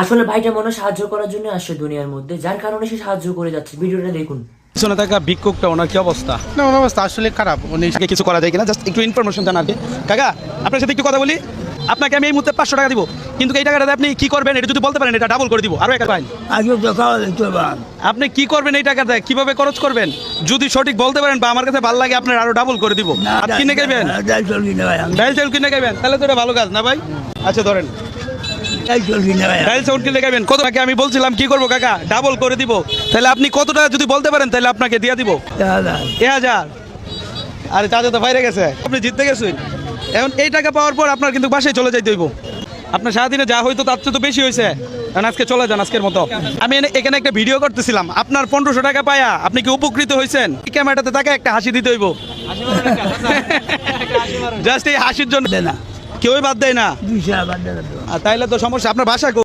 আসলে ভাইটা মনে হয় সাহায্য করার জন্য আসছে দুনিয়ার মধ্যে, যার কারণে সে সাহায্য করে যাচ্ছে। ভিডিওটা দেখুন। পিছনে থাকা ভিক্ষুকটা ওনার কি অবস্থা? না ওনার অবস্থা আসলে খারাপ। উনি আগে কিছু করা যায় কিনা জাস্ট একটু ইনফরমেশন জানা আর কি। কাকা আপনার সাথে একটু কথা বলি। আপনাকে আমি এই মুহূর্তে 500 টাকা দিব, কিন্তু এই টাকাটা আপনি কি করবেন এটা যদি বলতে পারেন এটা ডাবল করে দিব আরো 1 পাইন। আপনি কি করবেন এই টাকাটা, কিভাবে খরচ করবেন যদি সঠিক বলতে পারেন বা আমার কাছে ভালো লাগে আপনার আরো ডাবল করে দিব। আপনি কিনে খাইবেন? ডাল চাল কিনে খাইবেন? তাহলে তো এটা ভালো কাজ না ভাই। আচ্ছা ধরেন ডাল চাউল কিনে খাইবেন। কত টাকা আমি বলছিলাম কি করবো কাকা, ডাবল করে দিব। তাহলে আপনি কত টাকা যদি বলতে পারেন তাহলে আপনাকে দিয়ে দিব 1000। আরে চাচা তো বাইরে গেছে, আপনি জিততে গেছেন। এখন এই টাকা পাওয়ার পর আপনার কিন্তু বাসায় চলে যাইতে হইব। আপনার সারাদিনে যা হয়তো তার চেয়ে তো বেশি হয়েছে, কারণ আজকে চলে যান আজকের মতো। আমি এখানে একটা ভিডিও করতেছিলাম, আপনার 1500 টাকা পায়া আপনি কি উপকৃত হয়েছেন? ক্যামেরাটাতে তাকে একটা হাসি দিতে হইব, জাস্ট এই হাসির জন্য। কেউই বাদ দেয় না, তাইলে তো সমস্যা। আপনার বাসা